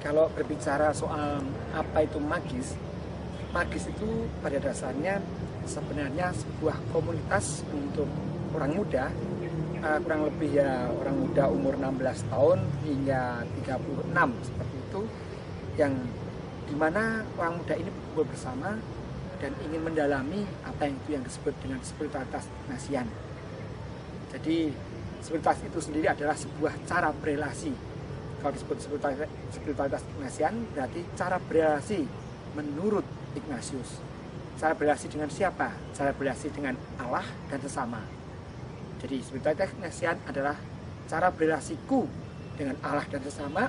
Kalau berbicara soal apa itu magis, magis itu pada dasarnya sebenarnya sebuah komunitas untuk orang muda, kurang lebih ya orang muda umur 16 tahun hingga 36 seperti itu, yang dimana orang muda ini berkumpul bersama dan ingin mendalami apa yang disebut dengan spiritualitas Ignatian. Jadi spiritualitas itu sendiri adalah sebuah cara berelasi. Kalau disebut spiritualitas Ignatian berarti cara berelasi menurut Ignatius. Cara berelasi dengan siapa? Cara berelasi dengan Allah dan sesama. Jadi spiritualitas Ignatian adalah cara berelasiku dengan Allah dan sesama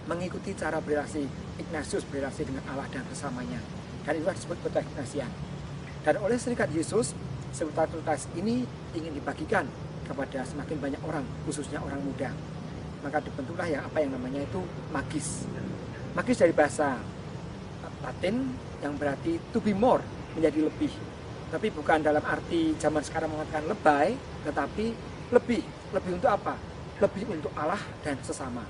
mengikuti cara berelasi Ignatius berelasi dengan Allah dan sesamanya. Dan itulah disebut spiritualitas Ignatian. Dan oleh Serikat Yesus, spiritualitas ini ingin dibagikan kepada semakin banyak orang, khususnya orang muda. Maka dibentuklah apa yang namanya itu magis. Magis dari bahasa Latin yang berarti to be more, menjadi lebih. Tapi bukan dalam arti zaman sekarang mengatakan lebay, tetapi lebih. Lebih untuk apa? Lebih untuk Allah dan sesama.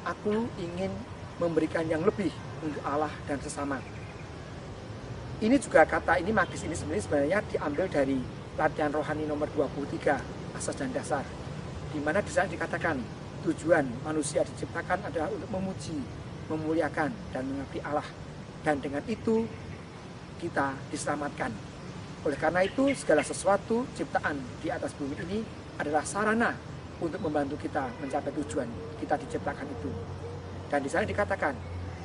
Aku ingin memberikan yang lebih untuk Allah dan sesama. Ini juga kata ini magis ini sebenarnya diambil dari latihan rohani nomor 23, asas dan dasar. Di mana di sana dikatakan tujuan manusia diciptakan adalah untuk memuji, memuliakan dan mengabdi Allah. Dan dengan itu kita diselamatkan. Oleh karena itu segala sesuatu ciptaan di atas bumi ini adalah sarana untuk membantu kita mencapai tujuan kita diciptakan itu. Dan di sana dikatakan,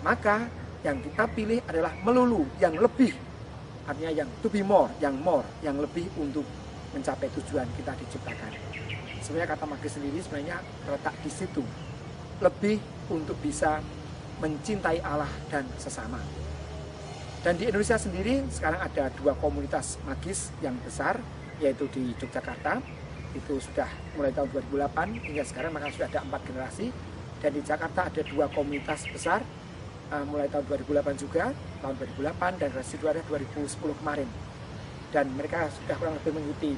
maka yang kita pilih adalah melulu yang lebih, artinya yang to be more, yang lebih untuk mencapai tujuan kita diciptakan. Sebenarnya kata magis sendiri sebenarnya terletak di situ, lebih untuk bisa mencintai Allah dan sesama. Dan di Indonesia sendiri sekarang ada 2 komunitas magis yang besar, yaitu di Yogyakarta, itu sudah mulai tahun 2008 hingga sekarang maka sudah ada 4 generasi. Dan di Jakarta ada 2 komunitas besar, mulai tahun 2008 juga, tahun 2008 dan generasi 2 ada 2010 kemarin. Dan mereka sudah kurang lebih mengikuti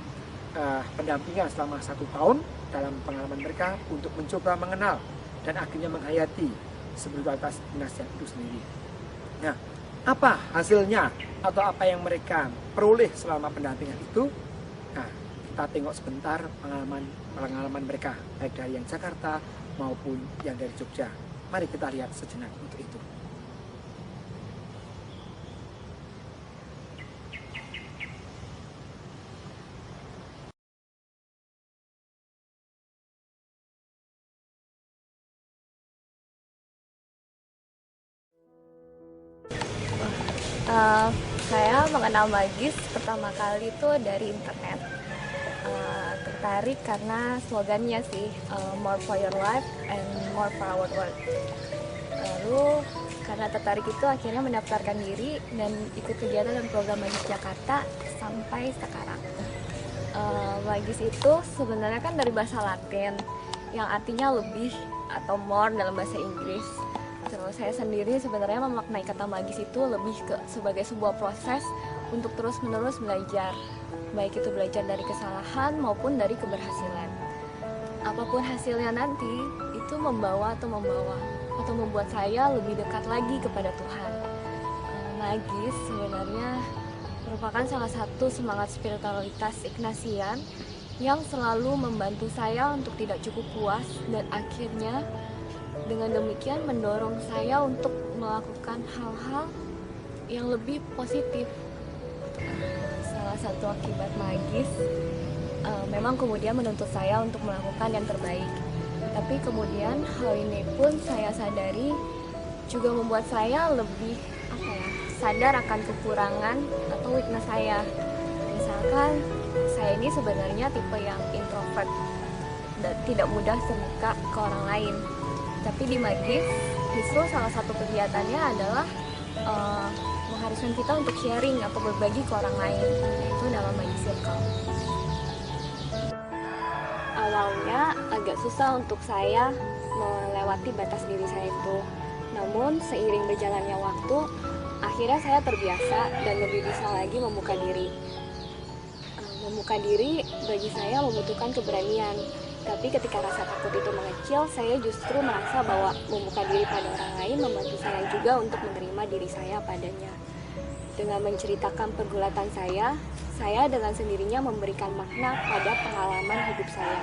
pendampingan selama 1 tahun dalam pengalaman mereka untuk mencoba mengenal dan akhirnya menghayati spiritualitas Ignatian itu sendiri. Nah, apa hasilnya atau apa yang mereka peroleh selama pendampingan itu? Nah, kita tengok sebentar pengalaman mereka, baik dari yang Jakarta maupun yang dari Jogja. Mari kita lihat sejenak untuk itu. Saya mengenal magis pertama kali itu dari internet. Tertarik karena slogannya sih, more for your life and more for our world. Lalu karena tertarik itu akhirnya mendaftarkan diri dan ikut kegiatan dan program Magis Jakarta sampai sekarang. Magis itu sebenarnya kan dari bahasa Latin yang artinya lebih atau more dalam bahasa Inggris. Terus saya sendiri sebenarnya memaknai kata magis itu lebih sebagai sebuah proses untuk terus-menerus belajar, baik itu belajar dari kesalahan maupun dari keberhasilan. Apapun hasilnya nanti, itu membawa atau membuat saya lebih dekat lagi kepada Tuhan. Magis sebenarnya merupakan salah satu semangat spiritualitas Ignatian yang selalu membantu saya untuk tidak cukup puas dan akhirnya dengan demikian mendorong saya untuk melakukan hal-hal yang lebih positif. Salah satu akibat magis memang kemudian menuntut saya untuk melakukan yang terbaik. Tapi kemudian hal ini pun saya sadari juga membuat saya lebih sadar akan kekurangan atau weakness saya. Misalkan saya ini sebenarnya tipe yang introvert dan tidak mudah terbuka ke orang lain. Tapi di magis justru salah satu kegiatannya adalah mengharuskan kita untuk sharing atau berbagi ke orang lain, yaitu dalam magis circle. Awalnya agak susah untuk saya melewati batas diri saya itu. Namun seiring berjalannya waktu, akhirnya saya terbiasa dan lebih bisa lagi membuka diri. Membuka diri bagi saya membutuhkan keberanian. Tapi ketika rasa takut itu mengecil, saya justru merasa bahwa membuka diri pada orang lain membantu saya juga untuk menerima diri saya padanya. Dengan menceritakan pergulatan saya dengan sendirinya memberikan makna pada pengalaman hidup saya.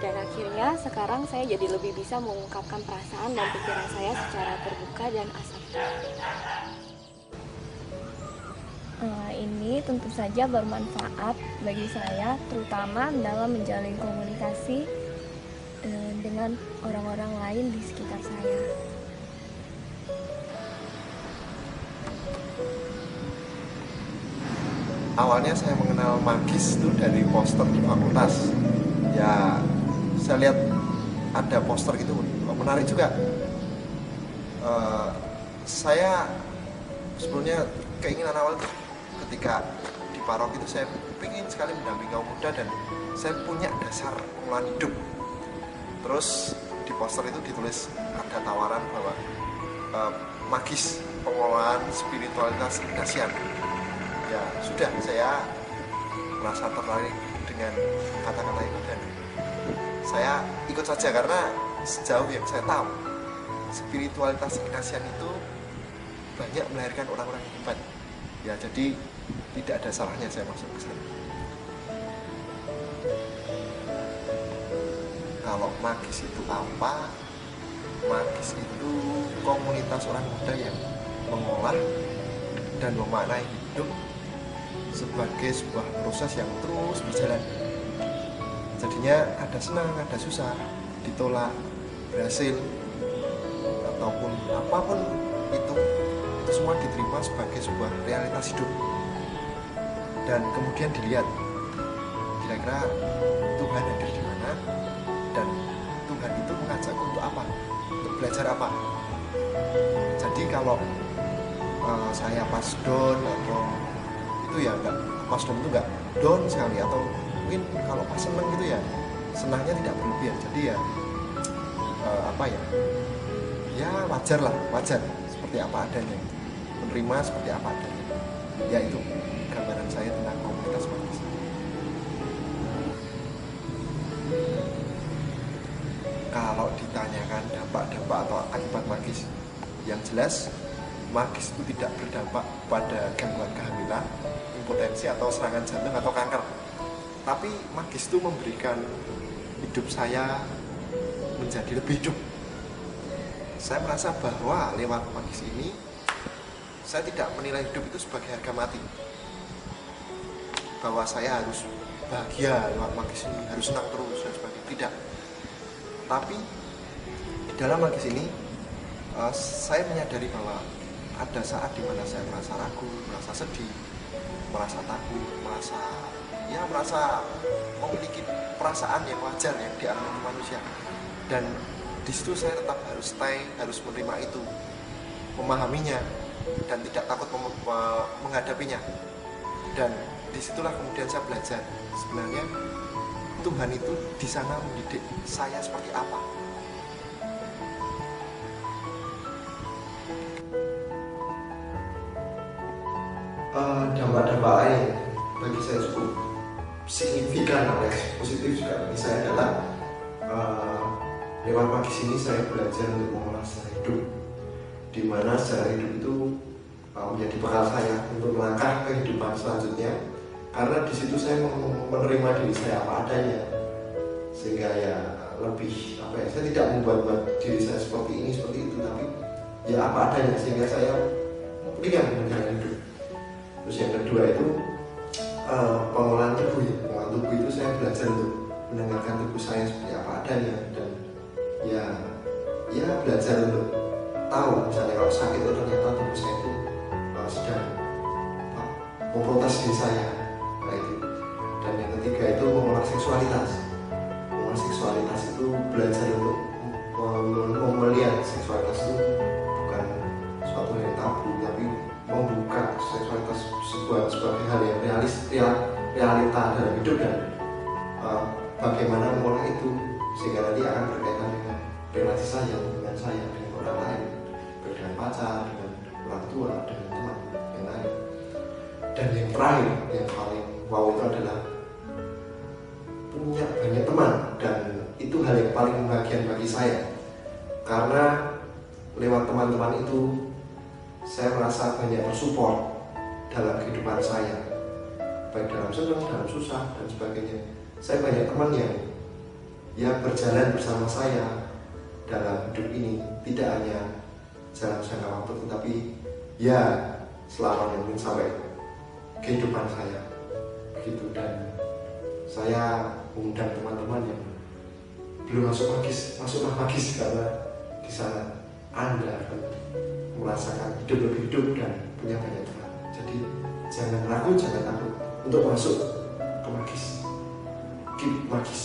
Dan akhirnya sekarang saya jadi lebih bisa mengungkapkan perasaan dan pikiran saya secara terbuka dan asal. Ini tentu saja bermanfaat bagi saya, terutama dalam menjalin komunikasi dengan orang-orang lain di sekitar saya. Awalnya saya mengenal Magis itu dari poster di fakultas. Ya, saya lihat ada poster gitu, menarik juga. Saya sebelumnya keinginan awal itu ketika di Parok itu saya ingin sekali mendampingi kaum muda dan saya punya dasar pengelolaan hidup. Terus di poster itu ditulis ada tawaran bahwa Magis pengelolaan spiritualitas Ignatian. Ya sudah, saya merasa tertarik dengan kata-kata itu dan saya ikut saja karena sejauh yang saya tahu spiritualitas Ignatian itu banyak melahirkan orang-orang yang hebat. Ya jadi tidak ada salahnya saya masuk ke sana. Kalau Magis itu apa? Magis itu komunitas orang muda yang mengolah dan memaknai hidup sebagai sebuah proses yang terus berjalan. Jadinya ada senang, ada susah, ditolak, berhasil, ataupun apapun itu semua diterima sebagai sebuah realitas hidup. Dan kemudian dilihat kira-kira Tuhan hadir di mana dan Tuhan itu mengajak untuk apa, untuk belajar apa. Jadi kalau saya pas down atau itu ya enggak, pas down itu enggak down sekali, atau mungkin kalau pas senang gitu ya senangnya tidak berlebihan. Jadi ya ya wajar lah, wajar seperti apa adanya, menerima seperti apa adanya. Ya itu gambaran saya tentang komunitas Magis. Kalau ditanyakan dampak-dampak atau akibat Magis, yang jelas Magis itu tidak berdampak pada gangguan kehamilan, impotensi atau serangan jantung atau kanker. Tapi Magis itu memberikan hidup saya menjadi lebih hidup. Saya merasa bahwa lewat Magis ini saya tidak menilai hidup itu sebagai harga mati, bahwa saya harus bahagia lewat Magis ini, harus senang terus dan sebagainya. Tidak. Tapi di dalam Magis ini saya menyadari bahwa ada saat di mana saya merasa ragu, merasa sedih, merasa takut, merasa memiliki perasaan yang wajar yang dialami manusia. Dan di situ saya tetap harus stay, harus menerima itu, memahaminya, dan tidak takut menghadapinya. Dan disitulah kemudian saya belajar sebenarnya Tuhan itu di sana mendidik saya seperti apa. Dampak-dampak lain bagi saya cukup signifikan atau positif juga bagi saya adalah lewat Magis ini saya belajar untuk mengolah secara hidup, di mana secara hidup itu menjadi bekal saya untuk melangkah kehidupan selanjutnya, karena di situ saya menerima diri saya apa adanya, sehingga ya lebih saya tidak membuat diri saya seperti ini seperti itu, tapi ya apa adanya, sehingga saya pilihan menjalani hidup. Terus yang kedua itu pengolahan tubuh. Pengolahan tubuh itu saya belajar untuk mendengarkan tubuh saya seperti apa adanya, dan ya belajar untuk tahu misalnya kalau sakit itu ternyata tubuh saya itu sedang memprotes diri saya. Nah itu. Dan yang ketiga itu mengolah seksualitas. Mengolah seksualitas itu belajar untuk melihat seksualitas itu bukan suatu yang tabu, tapi membuka seksualitas sebagai hal yang realita dalam hidup, dan bagaimana mengolah itu sehingga nanti akan berkaitan dengan relasi saya, hubungan saya dengan orang lain, dengan pacar, dengan orang tua, dengan teman yang lain. Dan yang terakhir, yang paling wow itu adalah punya banyak teman, dan itu hal yang paling membahagiakan bagi saya, karena lewat teman-teman itu saya merasa banyak bersupport dalam kehidupan saya, baik dalam senang, dalam susah, dan sebagainya. Saya banyak teman yang berjalan bersama saya dalam hidup ini, tidak hanya dalam jangka waktu, tetapi ya selama mungkin sampai kehidupan saya begitu. Dan saya mengundang teman-teman yang belum masuk masuklah magis, karena di sana Anda akan merasakan hidup lebih hidup dan punya banyak teman. Jadi jangan ragu, jangan takut untuk masuk ke magis. Keep magis.